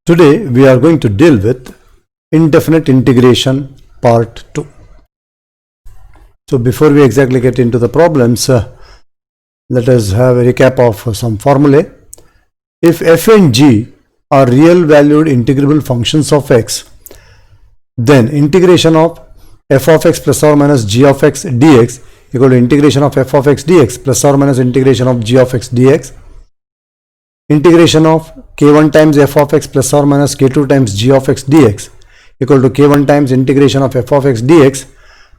Today we are going to deal with indefinite integration part 2. So before we exactly get into the problems, let us have a recap of some formulae. If f and g are real valued integrable functions of x, then integration of f of x plus or minus g of x dx equal to integration of f of x dx plus or minus integration of g of x dx. Integration of k1 times f of x plus or minus k2 times g of x dx equal to k1 times integration of f of x dx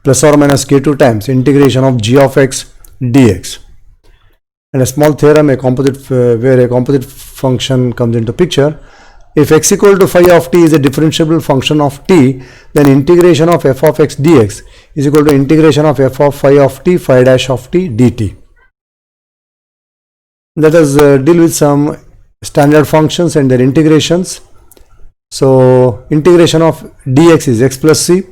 plus or minus k2 times integration of g of x dx. And a small theorem, where a composite function comes into picture. If x equal to phi of t is a differentiable function of t, then integration of f of x dx is equal to integration of f of phi of t phi dash of t dt. Let us deal with some standard functions and their integrations. So integration of dx is x plus c.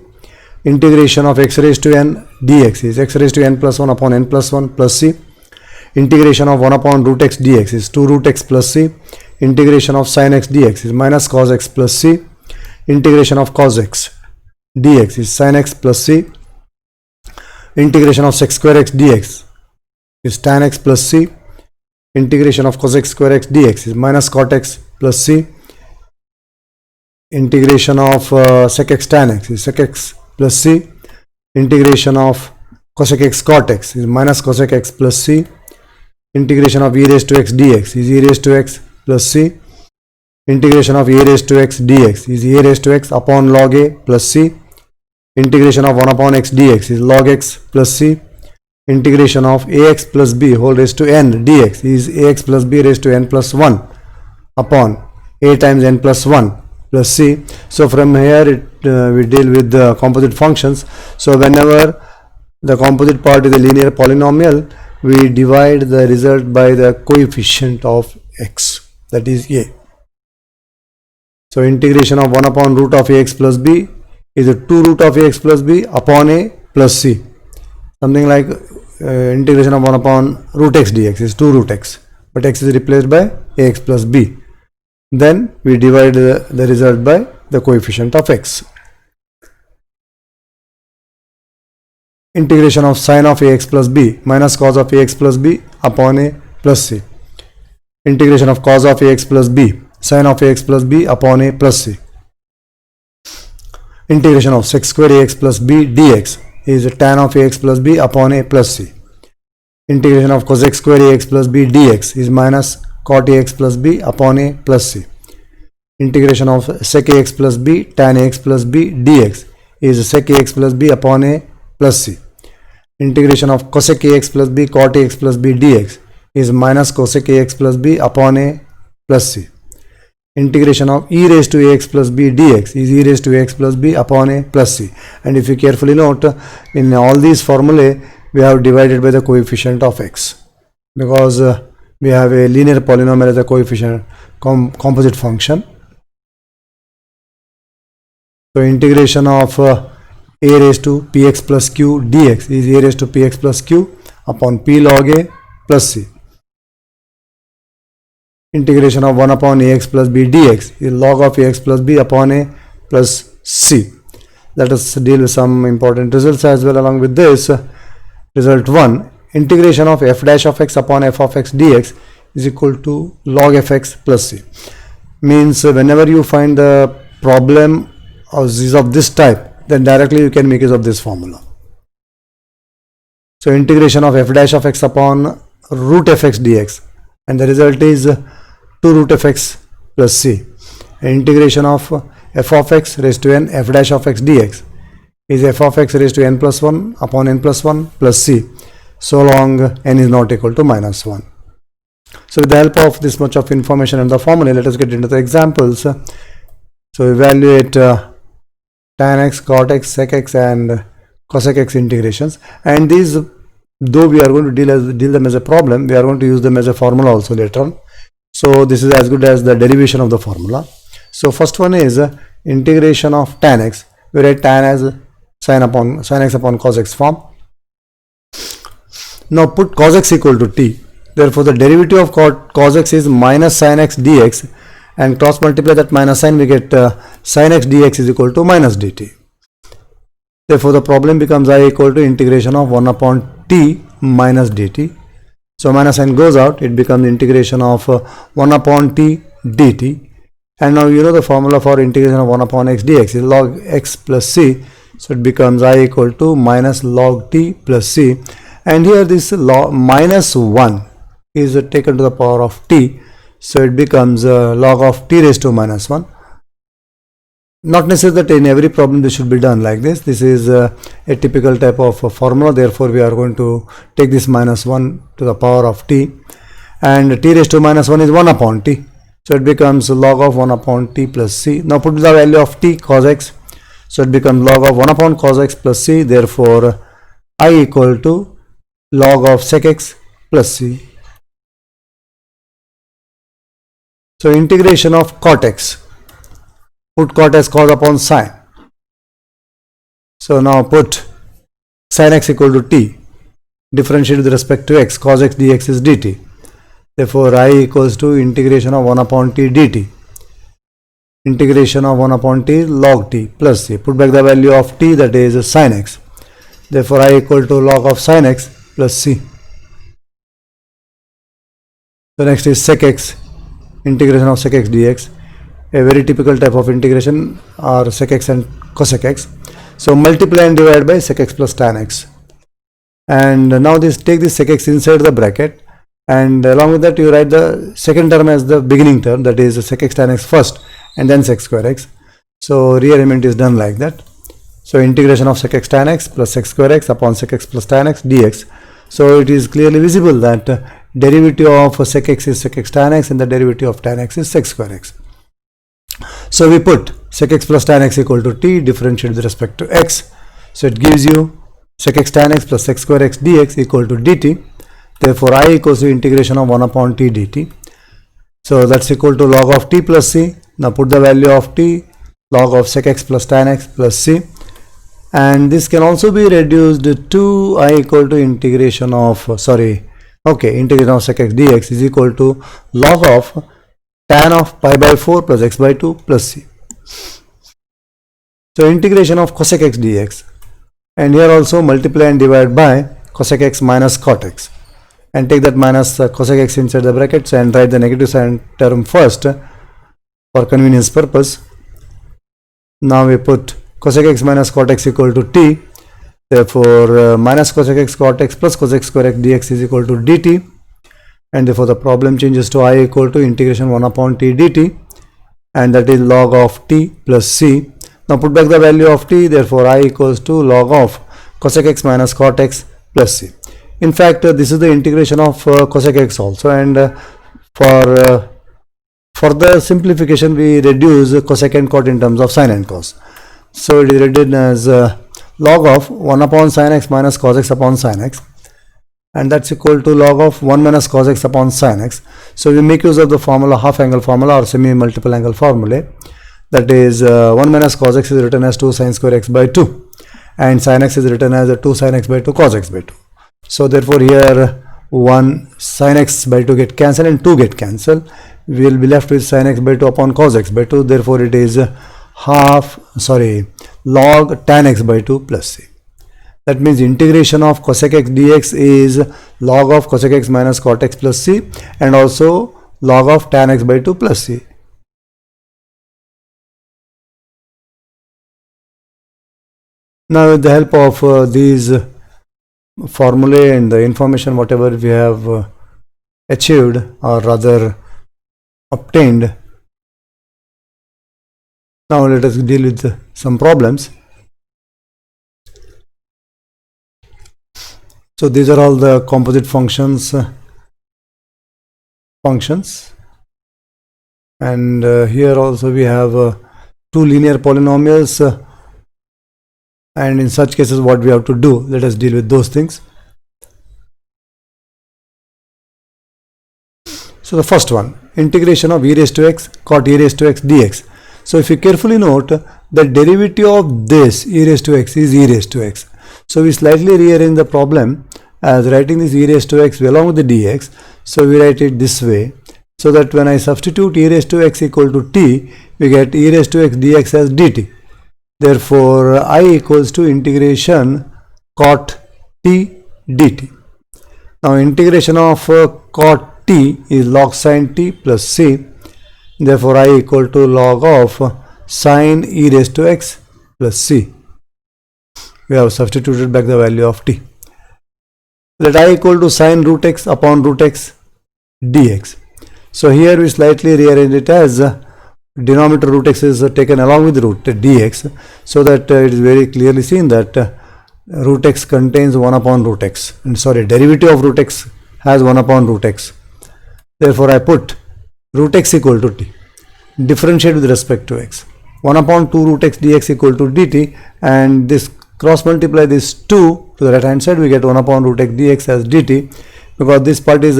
Integration of x raised to n dx is x raised to n plus 1 upon n plus 1 plus c. Integration of 1 upon root x dx is 2 root x plus c. Integration of sin x dx is minus cos x plus c. Integration of cos x dx is sin x plus c. Integration of sec square x dx is tan x plus c. Integration of cosec square x dx is minus cot x plus c. Integration of sec x tan x is sec x plus c. Integration of cosec x cot x is minus cosec x plus c. Integration of e raised to x dx is e raised to x plus c. Integration of a raised to x dx is a raised to x upon log a plus c. Integration of 1 upon x dx is log x plus c. Integration of ax plus b whole raised to n dx is ax plus b raised to n plus 1 upon a times n plus 1 plus c. So from here we deal with the composite functions. So whenever the composite part is a linear polynomial, we divide the result by the coefficient of x, that is a. So integration of 1 upon root of ax plus b is a 2 root of ax plus b upon a plus c. Something like integration of 1 upon root x dx is 2 root x, but x is replaced by ax plus b. Then we divide the result by the coefficient of x. Integration of sin of ax plus b minus cos of ax plus b upon a plus c. Integration of cos of ax plus b sin of ax plus b upon a plus c. Integration of sec square ax plus b dx is tan of ax plus b upon a plus c. Integration of cosec square ax plus b dx is minus cot ax plus b upon a plus c. Integration of sec ax plus b tan ax plus b dx is sec ax plus b upon a plus c. Integration of cosec ax plus b cot ax plus b dx is minus cosec ax plus b upon a plus c. Integration of e raised to ax plus b dx is e raised to ax plus b upon a plus c. And if you carefully note, in all these formulae we have divided by the coefficient of x, because we have a linear polynomial as a coefficient composite function. So integration of a raised to px plus q dx is a raised to px plus q upon p log a plus c. Integration of 1 upon ax plus b dx is log of ax plus b upon a plus c. Let us deal with some important results as well along with this. Result 1, integration of f dash of x upon f of x dx is equal to log fx plus c. Means whenever you find the problem is of this type, then directly you can make use of this formula. So integration of f dash of x upon root fx dx, and the result is 2 root fx plus c. And integration of f of x raised to n f dash of x dx is f of x raised to n plus 1 upon n plus 1 plus c, so long n is not equal to minus 1. So with the help of this much of information and the formula, let us get into the examples. So evaluate tan x, cot x, sec x and cosec x integrations, and these, though we are going to deal them as a problem, we are going to use them as a formula also later on. So this is as good as the derivation of the formula. So first one is integration of tan x. We write tan as sin x upon cos x form. Now put cos x equal to t. Therefore the derivative of cos x is minus sin x dx, and cross multiply that minus sign, we get sin x dx is equal to minus dt. Therefore, the problem becomes I equal to integration of 1 upon t minus dt. So minus sign goes out, it becomes integration of 1 upon t dt. And now you know the formula for integration of 1 upon x dx is log x plus c. So it becomes I equal to minus log t plus c. And here this log minus 1 is taken to the power of t. So it becomes log of t raised to minus 1. Not necessary that in every problem this should be done like this. This is a typical type of formula. Therefore, we are going to take this minus 1 to the power of t. And t raised to minus 1 is 1 upon t. So it becomes log of 1 upon t plus c. Now put the value of t cos x. So it becomes log of 1 upon cos x plus c. Therefore, I equal to log of sec x plus c. So integration of cot x. Put cot as cos upon sine. So now put sin x equal to t. Differentiate with respect to x. Cos x dx is dt. Therefore, I equals to integration of 1 upon t dt. Integration of 1 upon t log t plus c. Put back the value of t, that is sin x. Therefore, I equal to log of sin x plus c. The next is sec x. Integration of sec x dx. A very typical type of integration are sec x and cosec x. So multiply and divide by sec x plus tan x. And now take this sec x inside the bracket, and along with that you write the second term as the beginning term, that is sec x tan x first and then sec square x. So rearrangement is done like that. So integration of sec x tan x plus sec square x upon sec x plus tan x dx. So it is clearly visible that derivative of sec x is sec x tan x and the derivative of tan x is sec square x. So we put sec x plus tan x equal to t, differentiate with respect to x. So it gives you sec x tan x plus sec square x dx equal to dt. Therefore, I equals to integration of 1 upon t dt. So that's equal to log of t plus c. Now put the value of t, log of sec x plus tan x plus c. And this can also be reduced to I equal to integration of, integration of sec x dx is equal to log of tan of pi by 4 plus x by 2 plus c. So integration of cosec x dx, and here also multiply and divide by cosec x minus cot x, and take that minus cosec x inside the brackets and write the negative sign term first for convenience purpose. Now we put cosec x minus cot x equal to t. Therefore, minus cosec x cot x plus cosec square x dx is equal to dt. And therefore the problem changes to I equal to integration 1 upon t dt, and that is log of t plus c. Now put back the value of t, therefore I equals to log of cosec x minus cot x plus c. In fact, this is the integration of cosec x also, and for the simplification we reduce cosec and cot in terms of sin and cos. So it is written as log of 1 upon sin x minus cos x upon sin x, and that's equal to log of 1 minus cos x upon sin x. So we make use of the formula, half angle formula or semi multiple angle formula, that is 1 minus cos x is written as 2 sin square x by 2, and sin x is written as 2 sin x by 2 cos x by 2. So therefore here 1 sin x by 2 get cancelled and 2 get cancelled. We will be left with sin x by 2 upon cos x by 2. Therefore it is log tan x by 2 plus c. That means integration of cosec x dx is log of cosec x minus cot x plus c, and also log of tan x by 2 plus c. Now with the help of these formulae and the information whatever we have achieved, or rather obtained, now let us deal with some problems. So these are all the composite functions, and here also we have two linear polynomials, and in such cases what we have to do, let us deal with those things. So the first one, integration of e raised to x cot e raised to x dx. So if you carefully note, the derivative of this e raised to x is e raised to x. So we slightly rearrange the problem as writing this e raised to x along with the dx. So we write it this way. so that when I substitute e raised to x equal to t, we get e raised to x dx as dt. Therefore, I equals to integration cot t dt. Now, integration of cot t is log sin t plus c. Therefore, I equal to log of sin e raised to x plus c. We have substituted back the value of t. Let I equal to sin root x upon root x dx. So here we slightly rearrange it as denominator root x is taken along with root dx, so that it is very clearly seen that root x contains 1 upon root x, and derivative of root x has 1 upon root x. Therefore I put root x equal to t, differentiate with respect to x, 1 upon 2 root x dx equal to dt, and this cross multiply this 2 to the right hand side, we get 1 upon root x dx as dt, because this part is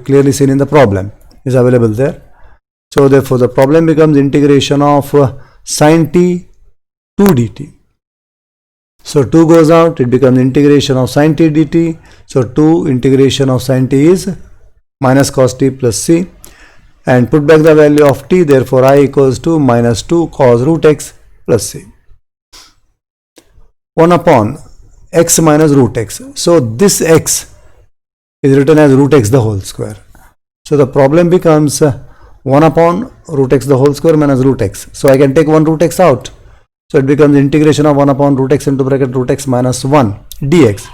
clearly seen in the problem, is available there. So therefore the problem becomes integration of sin t 2 dt. So 2 goes out, it becomes integration of sin t dt. So 2 integration of sin t is minus cos t plus c, and put back the value of t. Therefore I equals to minus 2 cos root x plus c, 1 upon x minus root x. So this x is written as root x the whole square. So the problem becomes 1 upon root x the whole square minus root x. So I can take 1 root x out. So it becomes integration of 1 upon root x into bracket root x minus 1 dx.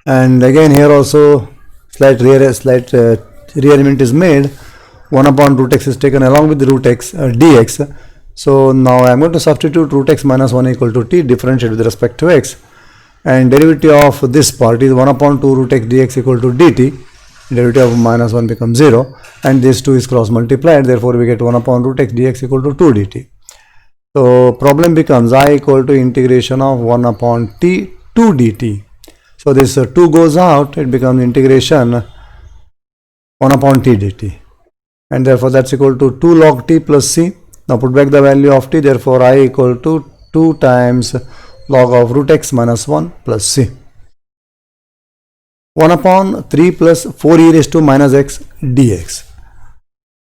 And again here also slight rearrangement is made. 1 upon root x is taken along with the root x dx. So now I am going to substitute root x minus 1 equal to t, differentiate with respect to x, and derivative of this part is 1 upon 2 root x dx equal to dt. Derivative of minus 1 becomes 0, and this 2 is cross multiplied. Therefore we get 1 upon root x dx equal to 2 dt. So problem becomes I equal to integration of 1 upon t 2 dt. So this 2 goes out, it becomes integration 1 upon t dt, and therefore that's equal to 2 log t plus c. Now put back the value of t. Therefore I equal to 2 times log of root x minus 1 plus c, 1 upon 3 plus 4 e raised to minus x dx.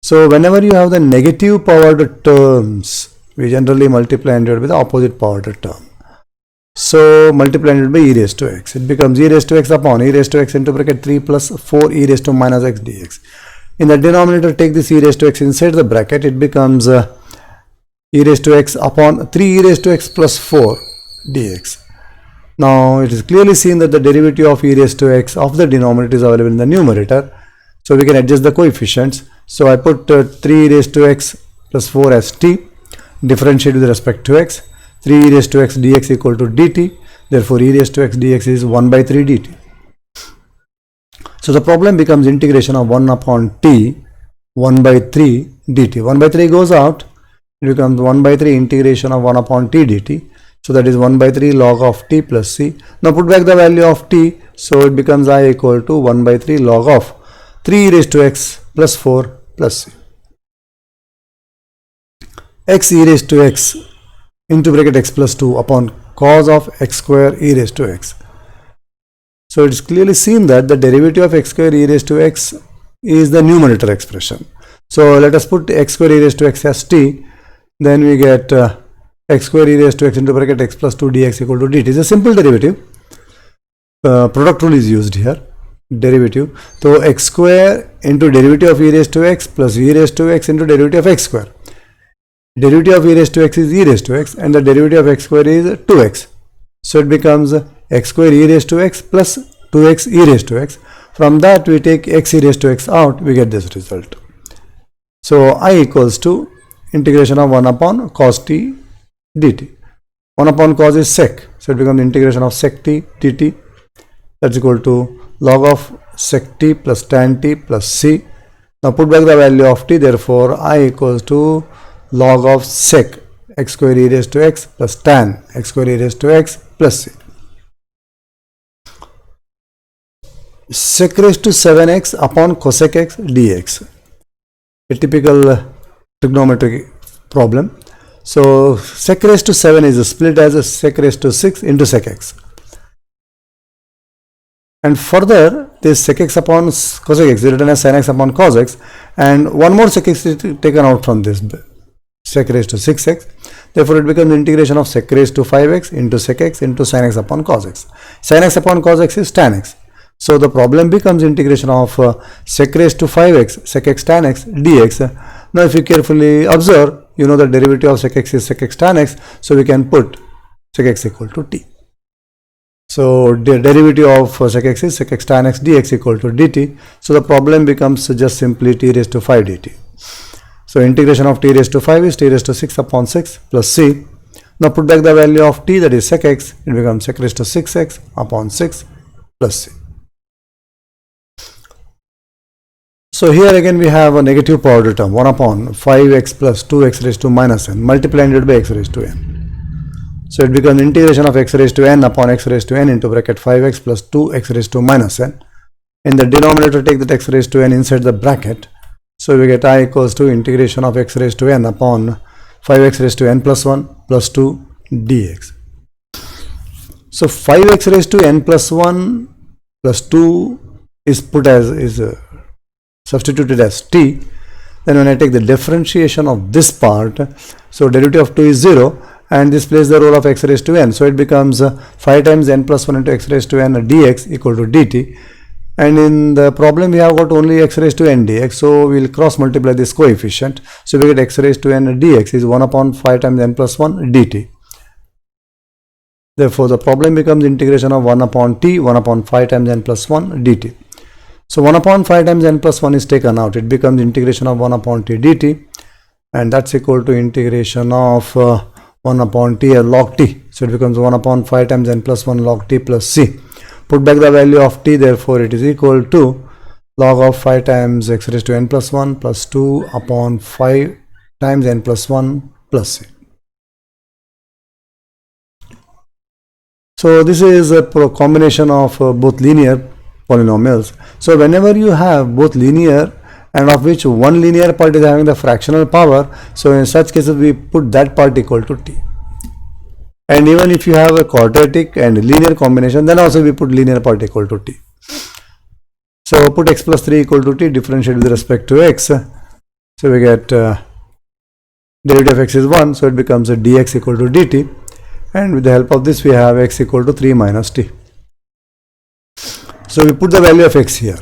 So whenever you have the negative powered terms, we generally multiply and divide with the opposite powered term. So multiply and divide by e raised to x. It becomes e raised to x upon e raised to x into bracket 3 plus 4 e raised to minus x dx. In the denominator, take this e raised to x inside the bracket. It becomes e raised to x upon 3 e raised to x plus 4 dx. Now it is clearly seen that the derivative of e raised to x of the denominator is available in the numerator. So we can adjust the coefficients. So I put 3 e raised to x plus 4 as t, differentiate with respect to x, 3 e raised to x dx equal to dt. Therefore e raised to x dx is 1 by 3 dt. So the problem becomes integration of 1 upon t 1 by 3 dt. 1 by 3 goes out, it becomes 1 by 3 integration of 1 upon t dt. So that is 1 by 3 log of t plus c. Now put back the value of t. So it becomes I equal to 1 by 3 log of 3 e raised to x plus 4 plus c. X e raised to x into bracket x plus 2 upon cos of x square e raised to x. So it is clearly seen that the derivative of x square e raised to x is the numerator expression. So let us put x square e raised to x as t. Then we get x square e raised to x into bracket x plus 2 dx equal to dt. It is a simple derivative. Product rule is used here. Derivative. So x square into derivative of e raised to x plus e raised to x into derivative of x square. Derivative of e raised to x is e raised to x, and the derivative of x square is 2x. So it becomes x square e raised to x plus 2x e raised to x. From that we take x e raised to x out, we get this result. So I equals to integration of 1 upon cos t dt. 1 upon cos is sec, so it becomes integration of sec t dt. That's equal to log of sec t plus tan t plus c. Now put back the value of t. Therefore I equals to log of sec x square e raised to x plus tan x square e raised to x plus c. Sec raised to 7x upon cosec x dx. A typical trigonometric problem. So sec raised to 7 is split as a sec raised to 6 into sec x. And further, this sec x upon cosec x is written as sin x upon cos x, and one more sec x is taken out from this, sec raised to 6x. Therefore, it becomes integration of sec raised to 5x into sec x into sin x upon cos x. Sin x upon cos x is tan x. So the problem becomes integration of sec raised to 5x sec x tan x dx. Now, if you carefully observe, you know the derivative of sec x is sec x tan x, so we can put sec x equal to t. So the derivative of sec x is sec x tan x dx equal to dt. So the problem becomes just simply t raised to 5 dt. So integration of t raised to 5 is t raised to 6 upon 6 plus c. Now put back the value of t, that is sec x, it becomes sec raised to 6x upon 6 plus c. So here again we have a negative power term 1 upon 5x plus 2x raised to minus n multiplied by x raised to n. So it becomes integration of x raised to n upon x raised to n into bracket 5x plus 2x raised to minus n. In the denominator, take that x raised to n inside the bracket. So we get I equals to integration of x raised to n upon 5x raised to n plus 1 plus 2 dx. So 5x raised to n plus 1 plus 2 is put as substituted as t. Then when I take the differentiation of this part, so derivative of 2 is 0, and this plays the role of x raised to n. So it becomes 5 times n plus 1 into x raised to n dx equal to dt. And in the problem we have got only x raised to n dx, so we will cross multiply this coefficient. So we get x raised to n dx is 1 upon 5 times n plus 1 dt. Therefore the problem becomes integration of 1 upon t, 1 upon 5 times n plus 1 dt. So 1 upon 5 times n plus 1 is taken out, it becomes integration of 1 upon t dt, and that's equal to integration of 1 upon t log t. So it becomes 1 upon 5 times n plus 1 log t plus c. Put back the value of t, therefore it is equal to log of 5 times x raised to n plus 1 plus 2 upon 5 times n plus 1 plus c. So this is a combination of both linear polynomials. So whenever you have both linear and of which one linear part is having the fractional power, so in such cases we put that part equal to t. And even if you have a quadratic and linear combination, then also we put linear part equal to t. So put x plus 3 equal to t, differentiate with respect to x. So we get derivative of x is 1, so it becomes a dx equal to dt. And with the help of this we have x equal to 3 minus t. So we put the value of x here.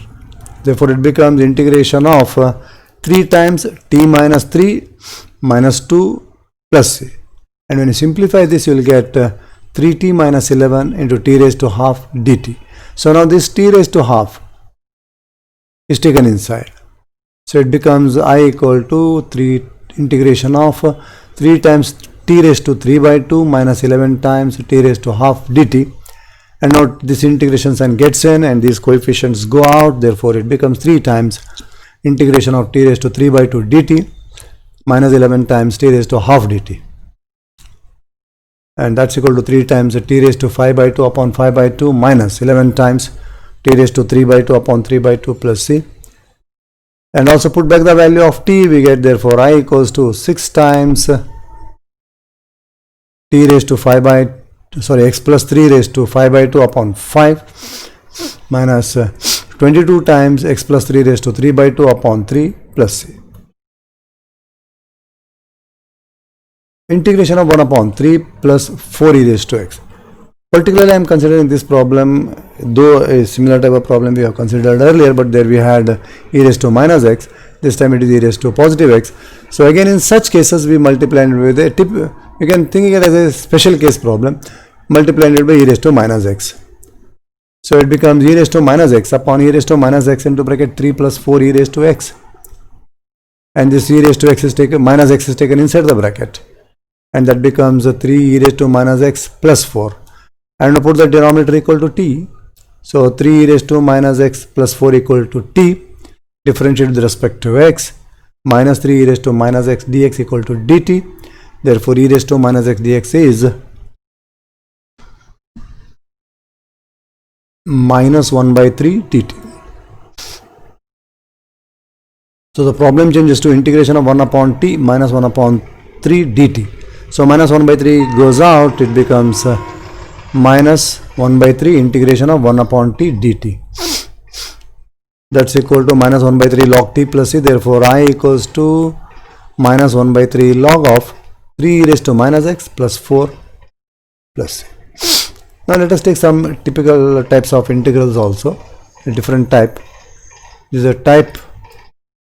Therefore it becomes integration of 3 times t minus 3 minus 2 plus c. And when you simplify this, you will get 3t minus 11 into t raised to half dt. So now this t raised to half is taken inside. So it becomes I equal to 3 integration of 3 times t raised to 3 by 2 minus 11 times t raised to half dt. And now this integration sign gets in and these coefficients go out. Therefore it becomes 3 times integration of t raised to 3 by 2 dt minus 11 times t raised to half dt. And that's equal to 3 times t raised to 5 by 2 upon 5 by 2 minus 11 times t raised to 3 by 2 upon 3 by 2 plus c. And also put back the value of t, we get therefore I equals to 6 times t raised to 5 by x plus 3 raised to 5 by 2 upon 5 minus 22 times x plus 3 raised to 3 by 2 upon 3 plus c. Integration of 1 upon 3 plus 4 e raised to x. Particularly I am considering this problem, though a similar type of problem we have considered earlier, but there we had e raised to minus x. This time it is e raised to positive x. So again in such cases we multiply it with a tip. You can think it as a special case problem, multiplying it by e raised to minus x. So it becomes e raised to minus x upon e raised to minus x into bracket 3 plus 4 e raised to x. And this e raised to x is taken, minus x is taken inside the bracket. And that becomes 3 e raised to minus x plus 4. And put the denominator equal to t. So 3 e raised to minus x plus 4 equal to t. Differentiate with respect to x. Minus 3 e raised to minus x dx equal to dt. Therefore e raised to minus x dx is minus 1 by 3 dt. So the problem changes to integration of 1 upon t minus 1 upon 3 dt. So minus 1 by 3 goes out, it becomes minus 1 by 3 integration of 1 upon t dt. That's equal to minus 1 by 3 log t plus c. Therefore, I equals to minus 1 by 3 log of 3 e raised to minus x plus 4 plus c. Now let us take some typical types of integrals also. A different type. This is a type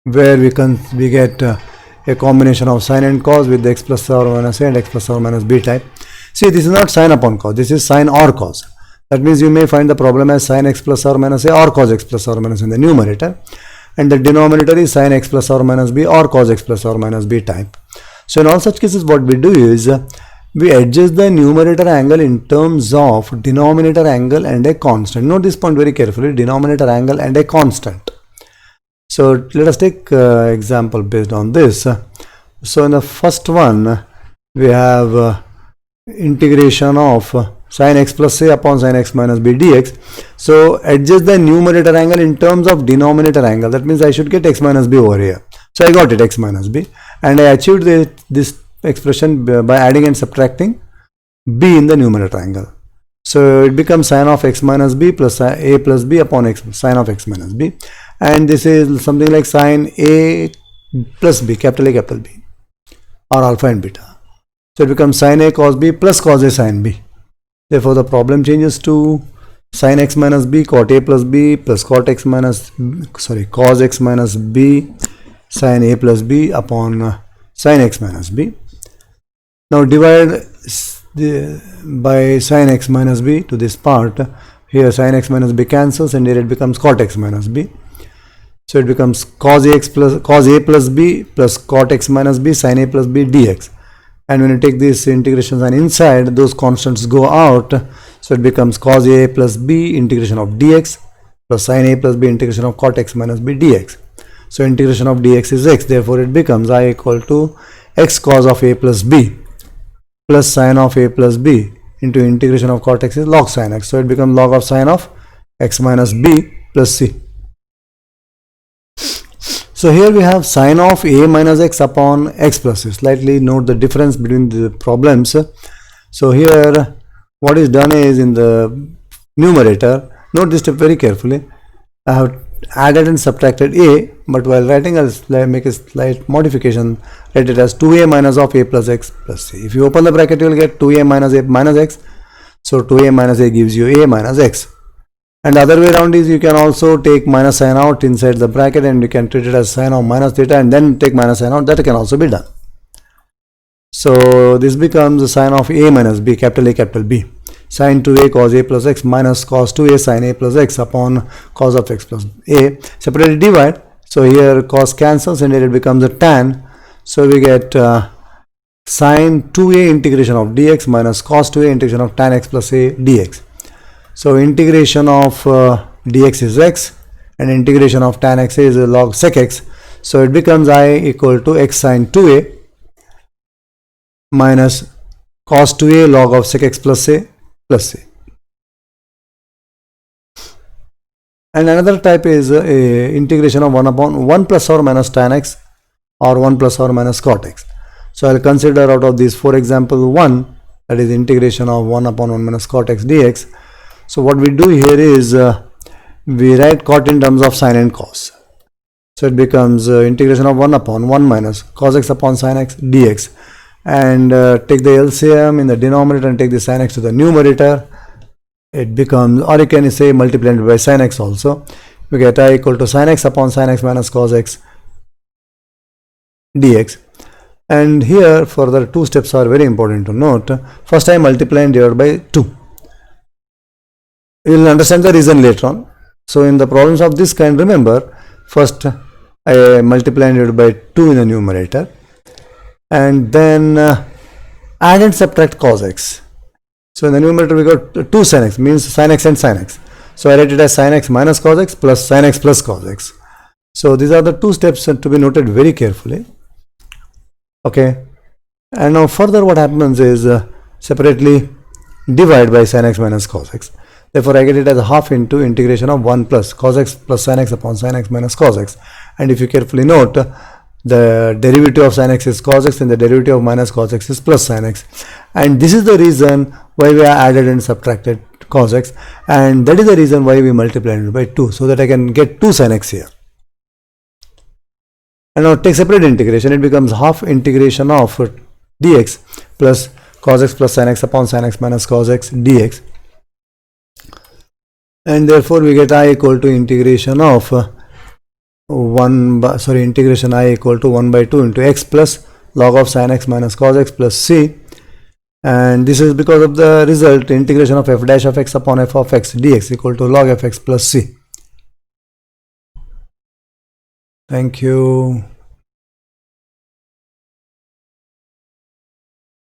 where we get a combination of sine and cos with the x plus or minus a and x plus or minus b type. See, this is not sine upon cos. This is sine or cos. That means you may find the problem as sine x plus or minus a or cos x plus or minus in the numerator, and the denominator is sine x plus or minus b or cos x plus or minus b type. So in all such cases, what we do is we adjust the numerator angle in terms of denominator angle and a constant. Note this point very carefully, denominator angle and a constant. So let us take example based on this. So in the first one, we have integration of sin x plus a upon sin x minus b dx. So adjust the numerator angle in terms of denominator angle. That means I should get x minus b over here. So I got it, x minus b, and I achieved this expression by adding and subtracting b in the numerator angle. So it becomes sin of x minus b plus a plus b upon x sin of x minus b, and this is something like sin a plus b, capital A capital B, or alpha and beta. So it becomes sin a cos b plus cos a sin b. Therefore the problem changes to sin x minus b cot a plus b plus cos x minus b sin a plus b upon sin x minus b. Now divide by sin x minus b to this part. Here sin x minus b cancels and here it becomes cot x minus b. So it becomes cos a plus b plus cot x minus b sin a plus b dx. And when you take this integration sign inside, those constants go out. So it becomes cos a plus b integration of dx plus sin a plus b integration of cot x minus b dx. So integration of dx is x. Therefore it becomes I equal to x cos of a plus b plus sin of a plus b into integration of cot x is log sin x. So it becomes log of sin of x minus b plus c. So here we have sin of a minus x upon x plus c. Slightly note the difference between the problems. So here what is done is in the numerator, note this step very carefully. I have added and subtracted a, but while writing I'll make a slight modification. Write it as 2a minus of a plus x plus c. If you open the bracket, you will get 2a minus a minus x. So 2a minus a gives you a minus x. And the other way around is you can also take minus sign out inside the bracket and you can treat it as sin of minus theta and then take minus sign out. That can also be done. So this becomes the sin of a minus b, capital A capital B, sin 2a cos a plus x minus cos 2a sin a plus x upon cos of x plus a. Separately divide. So here cos cancels and here it becomes a tan. So we get sin 2a integration of dx minus cos 2a integration of tan x plus a dx. So integration of dx is x and integration of tan x is log sec x. So it becomes I equal to x sin 2a minus cos 2a log of sec x plus a plus c. And another type is integration of 1 upon 1 plus or minus tan x or 1 plus or minus cot x. So I'll consider out of these, for example, 1, that is integration of 1 upon 1 minus cot x dx. So what we do here is we write cot in terms of sin and cos. So it becomes integration of 1 upon 1 minus cos x upon sin x dx. And take the LCM in the denominator and take the sin x to the numerator. It becomes, or you can say multiply it by sin x also. We get I equal to sin x upon sin x minus cos x dx. And here further two steps are very important to note. First I multiply and divide by 2. You will understand the reason later on. So in the problems of this kind, remember, first I multiply and divide by 2 in the numerator and then add and subtract cos x. So in the numerator we got 2 sin x, means sin x and sin x. So I write it as sin x minus cos x plus sin x plus cos x. So these are the two steps to be noted very carefully. Okay. And now further what happens is separately divide by sin x minus cos x. Therefore, I get it as a half into integration of 1 plus cos x plus sin x upon sin x minus cos x. And if you carefully note, the derivative of sin x is cos x and the derivative of minus cos x is plus sin x. And this is the reason why we are added and subtracted cos x, and that is the reason why we multiply it by 2, so that I can get 2 sin x here. And now take separate integration, it becomes half integration of dx plus cos x plus sin x upon sin x minus cos x dx, and therefore we get I equal to integration of integration I equal to 1 by 2 into x plus log of sin x minus cos x plus c, and this is because of the result integration of f dash of x upon f of x dx equal to log f x plus c. Thank you.